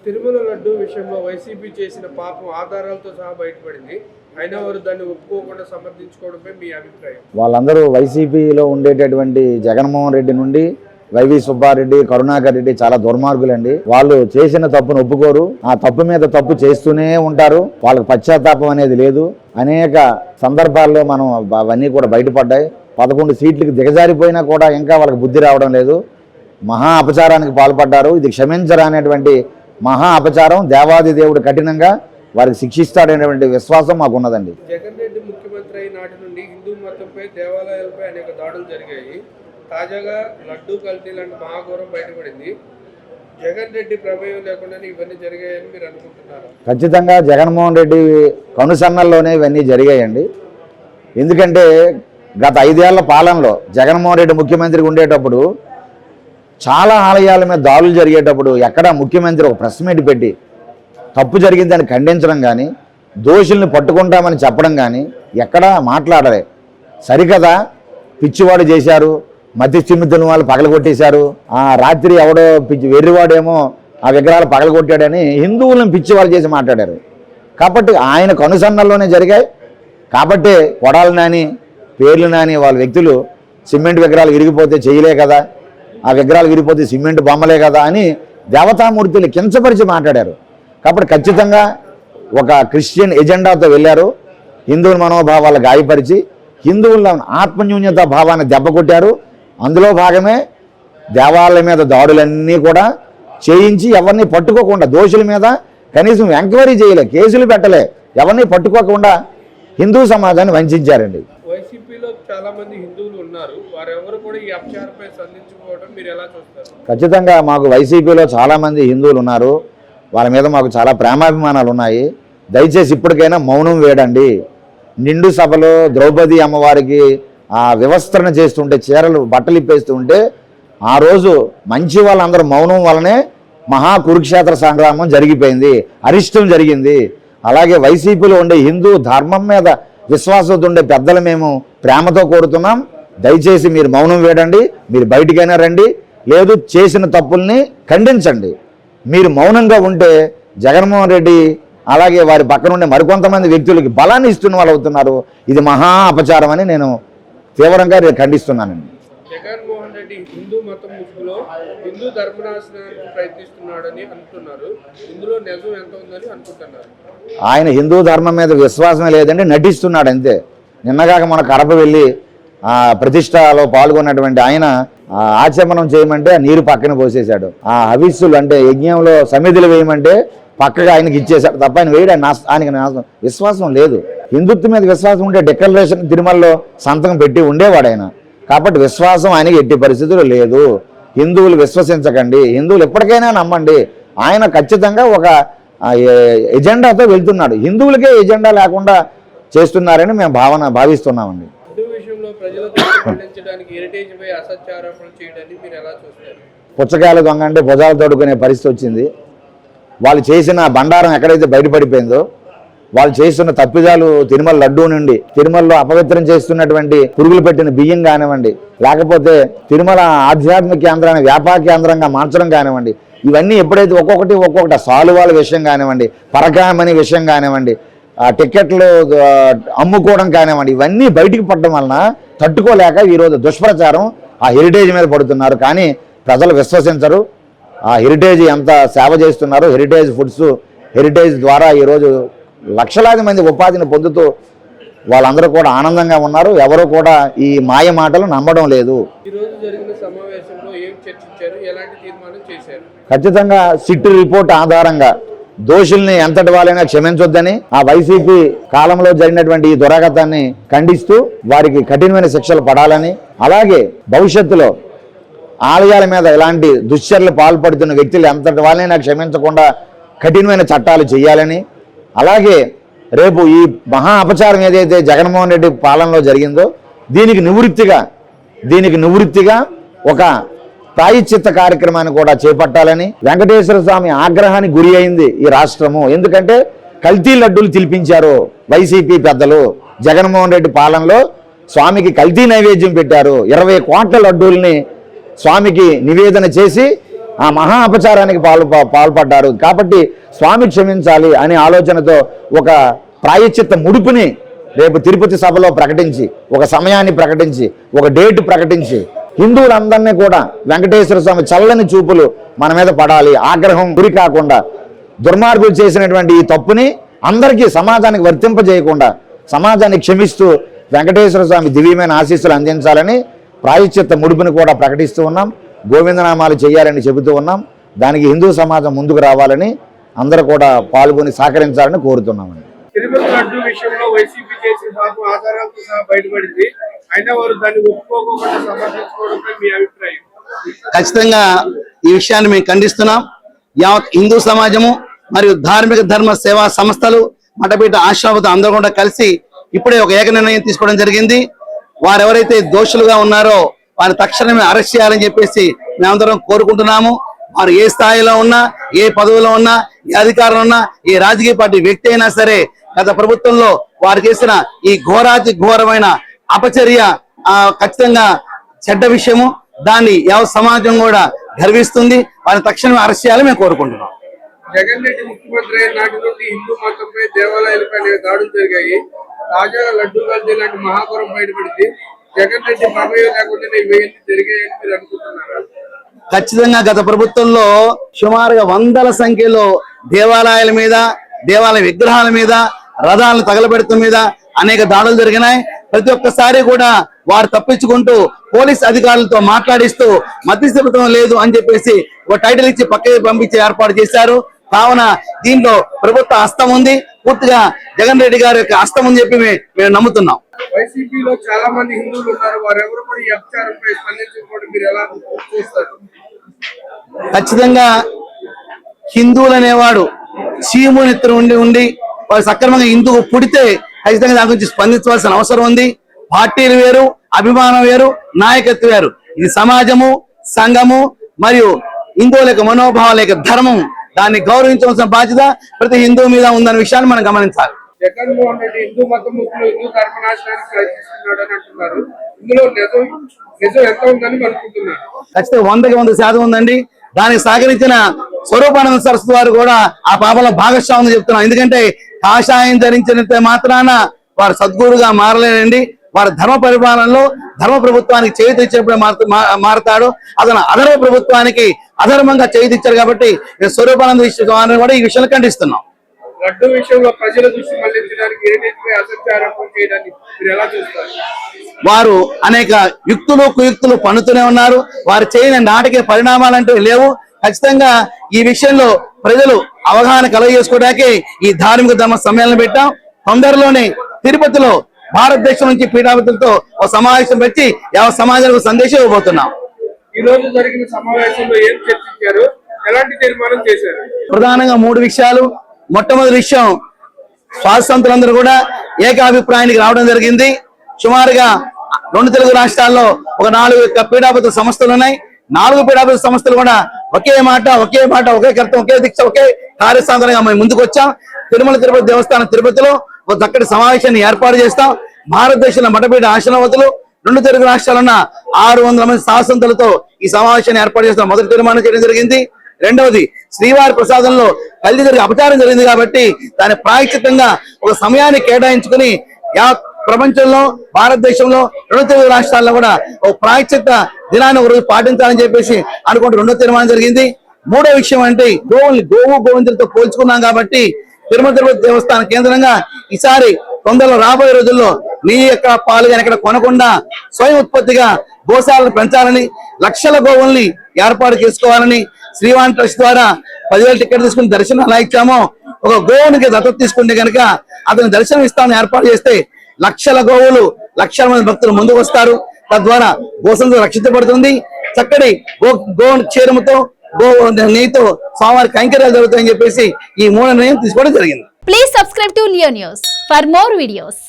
తిరుమల లడ్డు విషయంలో వైసీపీ చేసిన పాపం ఆధారాలతో సహా బయటపడింది. అయినా వారు దాన్ని ఒప్పుకోకుండా సమర్థించుకోవడమే మీ అభిప్రాయం? వాళ్ళందరూ వైసీపీలో ఉండేటటువంటి జగన్మోహన్ రెడ్డి నుండి వైవి సుబ్బారెడ్డి, కరుణాకర్ రెడ్డి చాలా దుర్మార్గులండి. వాళ్ళు చేసిన తప్పును ఒప్పుకోరు, ఆ తప్పు మీద తప్పు చేస్తూనే ఉంటారు. వాళ్ళకి పశ్చాత్తాపం అనేది లేదు. అనేక సందర్భాల్లో మనం అవన్నీ కూడా బయటపడ్డాయి. 11 సీట్లకు దిగజారిపోయినా కూడా ఇంకా వాళ్ళకి బుద్ధి రావడం లేదు. మహా అపచారానికి పాల్పడ్డారు. ఇది క్షమించరానేటువంటి మహా అపచారం. దేవాది దేవుడు కఠినంగా వారికి శిక్షిస్తాడనేటువంటి విశ్వాసం మాకు ఉన్నదండి. జగన్ రెడ్డి ముఖ్యమంత్రి అయిన నాటి నుండి హిందూ మతంపై, దేవాలయాలపై అనేక దాడులు జరిగాయి. తాజాగా లడ్డూ కల్తీ లాంటి మహాఘోరం బయటపడింది. జగన్ రెడ్డి ప్రమేయం లేకుండానే ఇవన్నీ జరిగాయని మీరు అనుకుంటున్నారా? ఖచ్చితంగా జగన్మోహన్ రెడ్డి కనుసన్నల్లోనే ఇవన్నీ జరిగాయండి. ఎందుకంటే గత 5 ఏళ్ల పాలనలో జగన్మోహన్ రెడ్డి ముఖ్యమంత్రిగా ఉండేటప్పుడు చాలా ఆలయాల మీద దాడులు జరిగేటప్పుడు ఎక్కడ ముఖ్యమంత్రి ఒక ప్రెస్ మీట్ పెట్టి తప్పు జరిగిందని ఖండించడం కానీ, దోషుల్ని పట్టుకుంటామని చెప్పడం కానీ ఎక్కడా మాట్లాడలే. సరికదా పిచ్చివాడు చేశారు, మతి స్థిమితులు వాళ్ళు పగలగొట్టేశారు, ఆ రాత్రి ఎవడో వెర్రివాడేమో ఆ విగ్రహాలు పగలగొట్టాడని హిందువులను పిచ్చివాళ్ళు చేసి మాట్లాడారు. కాబట్టి ఆయన కనుసన్నల్లోనే జరిగాయి. కాబట్టి కొడాలి నాని, పేర్లు నాని వాళ్ళ వ్యక్తులు సిమెంట్ విగ్రహాలు విరిగిపోతే చేయలే కదా, ఆ విగ్రహాలు విరిగిపోతే సిమెంట్ బొమ్మలే కదా అని దేవతామూర్తులు కించపరిచి మాట్లాడారు. కాబట్టి ఖచ్చితంగా ఒక క్రిస్టియన్ ఎజెండాతో వెళ్ళారు. హిందువుల మనోభావాలు గాయపరిచి హిందువుల ఆత్మన్యూన్యత భావాన్ని దెబ్బకొట్టారు. అందులో భాగమే దేవాలయం మీద దాడులన్నీ కూడా చేయించి ఎవరిని పట్టుకోకుండా, దోషుల మీద కనీసం ఎంక్వైరీ చేయలే, కేసులు పెట్టలే, ఎవరిని పట్టుకోకుండా హిందూ సమాజాన్ని వంచారండి. వైసీపీలో చాలా మంది హిందువులు ఉన్నారు, వారెవరు కూడా ఈ అపచారంపై స్పందించుకోవడం మీరు ఎలా చూస్తారు? ఖచ్చితంగా మాకు వైసీపీలో చాలామంది హిందువులు ఉన్నారు. వాళ్ళ మీద మాకు చాలా ప్రేమాభిమానాలు ఉన్నాయి. దయచేసి ఇప్పటికైనా మౌనం వేడండి. నిండు సభలో ద్రౌపది అమ్మవారికి ఆ వివస్త్రణ చేస్తుంటే, చీరలు బట్టలు ఇప్పేస్తూ ఉంటే, ఆ రోజు మంచి వాళ్ళందరూ మౌనం వల్లనే మహా కురుక్షేత్ర సంగ్రామం జరిగిపోయింది, అరిష్టం జరిగింది. అలాగే వైసీపీలో ఉండే హిందూ ధర్మం మీద విశ్వాసంతో ఉండే పెద్దలు మేము ప్రేమతో కోరుతున్నాం. దయచేసి మీరు మౌనం వేడండి. మీరు బయటికైనా రండి, లేదు చేసిన తప్పుల్ని ఖండించండి. మీరు మౌనంగా ఉంటే జగన్మోహన్ రెడ్డి అలాగే వారి పక్కన ఉండే మరికొంతమంది వ్యక్తులకి బలాన్ని ఇస్తున్న వాళ్ళు అవుతున్నారు. ఇది మహా అపచారం అని నేను తీవ్రంగా ఖండిస్తున్నానండి. జగన్మోహన్ రెడ్డి హిందూ మతం ముసుగులో హిందూ ధర్మనాశనానికి ప్రయత్నిస్తున్నాడని అంటున్నారు. ఇందులో నిజం ఎంత ఉందని అనుకుంటున్నారు? ఆయన హిందూ ధర్మం మీద విశ్వాసమే లేదండి, నటిస్తున్నాడు అంతే. నిన్నగాక మన కడప వెళ్ళి ప్రతిష్టలో పాల్గొన్నటువంటి ఆయన ఆచమనం చేయమంటే నీరు పక్కన పోసేశాడు. ఆ హవిస్సులు అంటే యజ్ఞంలో సమిధులు వేయమంటే పక్కగా ఆయనకి ఇచ్చేశాడు తప్ప ఆయన వేయడం ఆయనకి విశ్వాసం లేదు. హిందుత్వం మీద విశ్వాసం ఉంటే డిక్లరేషన్ తిరుమలలో సంతకం పెట్టి ఉండేవాడు ఆయన. కాబట్టి విశ్వాసం ఆయనకి ఎట్టి పరిస్థితులు లేదు. హిందువులు విశ్వసించకండి, హిందువులు ఎప్పటికైనా నమ్మండి. ఆయన ఖచ్చితంగా ఒక ఎజెండాతో వెళ్తున్నాడు. హిందువులకే ఎజెండా లేకుండా చేస్తున్నారని మేము భావిస్తున్నామండి. పుచ్చకాయల దొంగ అంటే భుజాలు తోడుకునే పరిస్థితి వచ్చింది. వాళ్ళు చేసిన బండారం ఎక్కడైతే బయటపడిపోయిందో, వాళ్ళు చేస్తున్న తప్పిదాలు తిరుమల లడ్డూ నుండి తిరుమలలో అపవిత్రం చేస్తున్నటువంటి పురుగులు పెట్టిన బియ్యం కానివ్వండి, లేకపోతే తిరుమల ఆధ్యాత్మిక కేంద్రాన్ని వ్యాపార కేంద్రంగా మార్చడం కానివ్వండి, ఇవన్నీ ఎప్పుడైతే ఒక్కొక్కటి సాలువాల విషయం కానివ్వండి, పరకామని విషయం కానివ్వండి, టికెట్లు అమ్ముకోవడం కానివ్వండి, ఇవన్నీ బయటికి పడడం వలన తట్టుకోలేక ఈరోజు దుష్ప్రచారం ఆ హెరిటేజ్ మీద పడుతున్నారు. కానీ ప్రజలు విశ్వసించరు. ఆ హెరిటేజ్ ఎంత సేవ చేస్తున్నారు. హెరిటేజ్ ఫుడ్స్, హెరిటేజ్ ద్వారా ఈరోజు లక్షలాది మంది ఉపాధిని పొందుతూ వాళ్ళందరూ కూడా ఆనందంగా ఉన్నారు. ఎవరు కూడా ఈ మాయ మాటలు నమ్మడం లేదు. ఖచ్చితంగా సిట్ రిపోర్ట్ ఆధారంగా దోషుల్ని ఎంతటి వాళ్ళైనా క్షమించొద్దని, ఆ వైసీపీ కాలంలో జరిగినటువంటి ఈ దురాగతాన్ని ఖండిస్తూ వారికి కఠినమైన శిక్షలు పడాలని, అలాగే భవిష్యత్తులో ఆలయాల మీద ఇలాంటి దుశ్చర్యలు పాల్పడుతున్న వ్యక్తులు ఎంతటి వాళ్ళైనా క్షమించకుండా కఠినమైన చట్టాలు చేయాలని, అలాగే రేపు ఈ మహా అపచారం ఏదైతే జగన్మోహన్ రెడ్డి పాలనలో జరిగిందో దీనికి నివృత్తిగా ఒక ప్రాయశ్చిత్త కార్యక్రమాన్ని కూడా చేపట్టాలని, వెంకటేశ్వర స్వామి ఆగ్రహానికి గురి అయింది ఈ రాష్ట్రము. ఎందుకంటే కల్తీ లడ్డూలు తినిపించారు వైసీపీ పెద్దలు. జగన్మోహన్ రెడ్డి పాలనలో స్వామికి కల్తీ నైవేద్యం పెట్టారు. 20 కోట్ల లడ్డూల్ని స్వామికి నివేదన చేసి ఆ మహా అపచారానికి పాల్పడ్డారు. కాబట్టి స్వామి క్షమించాలి అనే ఆలోచనతో ఒక ప్రాయశ్చిత్త ముడుపుని రేపు తిరుపతి సభలో ప్రకటించి, ఒక సమయాన్ని ప్రకటించి, ఒక డేట్ ప్రకటించి, హిందువులందరినీ కూడా వెంకటేశ్వర స్వామి చల్లని చూపులు మన మీద పడాలి, ఆగ్రహం గురి కాకుండా దుర్మార్గులు చేసినటువంటి ఈ తప్పుని అందరికీ సమాజానికి వర్తింపజేయకుండా సమాజాన్ని క్షమిస్తూ వెంకటేశ్వర స్వామి దివ్యమైన ఆశీస్సులు అందించాలని ప్రాయశ్చిత్త ముడుపుని కూడా ప్రకటిస్తూ ఉన్నాం. గోవిందనామాలు చేయాలని చెబుతూ ఉన్నాం. దానికి హిందూ సమాజం ముందుకు రావాలని అందరూ కూడా పాల్గొని సహకరించాలని కోరుతున్నామని. తిరుపతి లడ్డు విషయంలో వైసీపీ చేసిన పాపం ఆధారాలతో సహా బయటపడింది. అయినా వారు దాన్ని ఒప్పుకోకుండా సమర్థించుకోవడంపై మీ అభిప్రాయం? ఖచ్చితంగా ఈ విషయాన్ని మేము ఖండిస్తున్నాం. యావత్ హిందూ సమాజము మరియు ధార్మిక ధర్మ సేవా సంస్థలు, మఠపీఠ ఆశ్రమాలతో అందరూ కూడా కలిసి ఇప్పుడే ఒక ఏక నిర్ణయం తీసుకోవడం జరిగింది. వారెవరైతే దోషులుగా ఉన్నారో వారిని తక్షణమే అరెస్ట్ చేయాలని చెప్పేసి మేమందరం కోరుకుంటున్నాము. వారు ఏ స్థాయిలో ఉన్నా, ఏ పదవిలో ఉన్నా, ఏ అధికారంలో ఉన్నా, ఏ రాజకీయ పార్టీ వ్యక్తి అయినా సరే గత ప్రభుత్వంలో వారు చేసిన ఈ ఘోరాతి ఘోరమైన అపచర్య ఖచ్చితంగా చెడ్డ విషయము. దాన్ని యావత్ సమాజం కూడా గర్విస్తుంది. వారిని తక్షణమే అరెస్ట్ చేయాలని మేము కోరుకుంటున్నాం. జగన్ రెడ్డి ముఖ్యమంత్రి అయిన నాటి నుండి హిందూ మతంపై, దేవాలయాలపై దాడులు జరిగాయి. తాజాగా లడ్డూ కల్తీ లాంటి మహాపురం బయటపడింది. జగన్ రెడ్డి ప్రమేయం లేకుండా ఇవేంటి జరిగాయని మీరు అనుకుంటున్నారా? ఖచ్చితంగా గత ప్రభుత్వంలో సుమారుగా వందల సంఖ్యలో దేవాలయాల మీద, దేవాలయ విగ్రహాల మీద, రథాలను తగలబెడతం మీద అనేక దాడులు జరిగినాయి. ప్రతి ఒక్కసారి కూడా వారు తప్పించుకుంటూ పోలీస్ అధికారులతో మాట్లాడిస్తూ మధ్యస్థం లేదు అని చెప్పేసి ఒక టైటిల్ ఇచ్చి పక్కకి పంపించే ఏర్పాటు చేశారు. కావున దీంట్లో ప్రభుత్వ హస్తం ఉంది, పూర్తిగా జగన్ రెడ్డి గారి యొక్క హస్తం అని చెప్పి మేము నమ్ముతున్నాం. వైసీపీలో చాలా మంది హిందువులు ఉన్నారు. వారెవరు కూడా ఈ అపచారంపై స్పందించకపోవడం మీరు ఎలా చూస్తారు? ఖచ్చితంగా హిందువులు అనేవాడు చీము నెత్తురు ఉండి వారు సక్రమంగా హిందువు పుడితే ఖచ్చితంగా దాని గురించి స్పందించవలసిన అవసరం ఉంది. పార్టీలు వేరు, అభిమానం వేరు, నాయకత్వం వేరు. ఇది సమాజము, సంఘము మరియు హిందువుల యొక్క మనోభావాల యొక్క ధర్మం. దాన్ని గౌరవించవలసిన బాధ్యత ప్రతి హిందువు మీద ఉందన్న విషయాన్ని మనం గమనించాలి. జగన్మోహన్ రెడ్డి హిందూ మతం ముఖ్యులు హిందూ ధర్మనాశనానికి ప్రయత్నిస్తున్నాడు అని అంటున్నారు. ఇందులో నిజం ఎంత ఉందని అనుకుంటున్నారు? ఖచ్చితంగా 100కి 100% ఉందండి. దానికి సహకరించిన స్వరూపానంద సరస్వతి వారు కూడా ఆ పాపంలో భాగస్వామ్యం చెప్తున్నాం. ఎందుకంటే కాషాయం ధరించినంత మాత్రాన వారు సద్గురుగా మారలేనండి. వారి ధర్మ పరిపాలనలో ధర్మ ప్రభుత్వానికి చేయి తెచ్చినప్పుడే మారతాడు. అతను అధర్మ ప్రభుత్వానికి అధర్మంగా చేయి తెచ్చారు. కాబట్టి స్వరూపానంద విషయం కూడా ఈ విషయాన్ని ఖండిస్తున్నాం. లడ్డు విషయంలో ప్రజల దృష్టి మళ్లించడానికి ఏదైతే అసత్యారోపణ చేయడానికి మీరు ఎలా చూస్తారు? వారు అనేక యుక్తులు కుయుక్తులు పన్నుతూనే ఉన్నారు. వారు చేయని నాటకీయ పరిణామాలంటూ లేవు. ఖచ్చితంగా ఈ విషయంలో ప్రజలు అవగాహన కలగజేసుకోవడానికి ఈ ధార్మిక ధర్మ సమ్మేళనం పెట్టాం. తొందరలోనే తిరుపతిలో భారతదేశం నుంచి పీఠాధిపతులతో ఒక సమావేశం పెట్టి యావత్ సమాజానికి సందేశం ఇవ్వబోతున్నాం. ఈ రోజు జరిగిన సమావేశంలో ఏం చర్చించారు? ఎలాంటి తీర్మానం చేశారు? ప్రధానంగా 3 విషయాలు. మొట్టమొదటి విషయం, స్వాతంత్రులందరూ కూడా ఏకాభిప్రాయానికి రావడం జరిగింది. సుమారుగా 2 తెలుగు రాష్ట్రాల్లో ఒక 4 పీఠాధిపతుల సంస్థలు ఉన్నాయి. 4 పీఠాధిపతుల సంస్థలు కూడా ఒకే మాట, ఒకే కర్తం, ఒకే దీక్ష, ఒకే కార్యసాధనగా మేము ముందుకు వచ్చాం. తిరుమల తిరుపతి దేవస్థానం తిరుపతిలో ఒక చక్కటి సమావేశాన్ని ఏర్పాటు చేస్తాం. భారతదేశంలో మఠపీఠ ఆశ్రమవతులు 2 తెలుగు రాష్ట్రాలున్న 600 మంది శాసనసభ్యులతో ఈ సమావేశాన్ని ఏర్పాటు చేస్తాం. మొదటి తీర్మానం చేయడం జరిగింది. రెండవది, శ్రీవారి ప్రసాదంలో కల్తీ జరిగి అపచారం జరిగింది కాబట్టి దాని ప్రాయశ్చిత్తంగా ఒక సమయాన్ని కేటాయించుకుని ప్రపంచంలో, భారతదేశంలో 2 తెలుగు రాష్ట్రాల్లో కూడా ఒక ప్రాయశ్చిత్త దినాన్ని ఒక రోజు పాటించాలని చెప్పేసి అనుకుంటూ 2వ తీర్మానం జరిగింది. 3వ విషయం అంటే గోవిందులతో పోల్చుకున్నాం కాబట్టి తిరుమల తిరుపతి దేవస్థాన కేంద్రంగా ఈసారి తొందరలో రాబోయే రోజుల్లో నీ యొక్క పాలు కానీ ఎక్కడ కొనకుండా స్వయం ఉత్పత్తిగా గోశాలను పెంచాలని, లక్షల గోవుల్ని ఏర్పాటు చేసుకోవాలని శ్రీవాణి ట్రస్ట్ ద్వారా 10,000 టికెట్ తీసుకుని దర్శనం ఎలా ఇచ్చామో ఒక గోవునికి దత్తత తీసుకుంటే కనుక అతను దర్శనం ఇస్తామని ఏర్పాటు చేస్తే లక్షల గోవులు, లక్షల మంది భక్తులు ముందుకు వస్తారు. తద్వారా గోసంతో రక్షించబడుతుంది. చక్కటి గో క్షీరముతో, గో నెయ్యితో స్వామివారి కైంకర్యాలు జరుగుతాయని చెప్పేసి ఈ 3 నిర్ణయం తీసుకోవడం జరిగింది. Please subscribe to Leo news for more videos.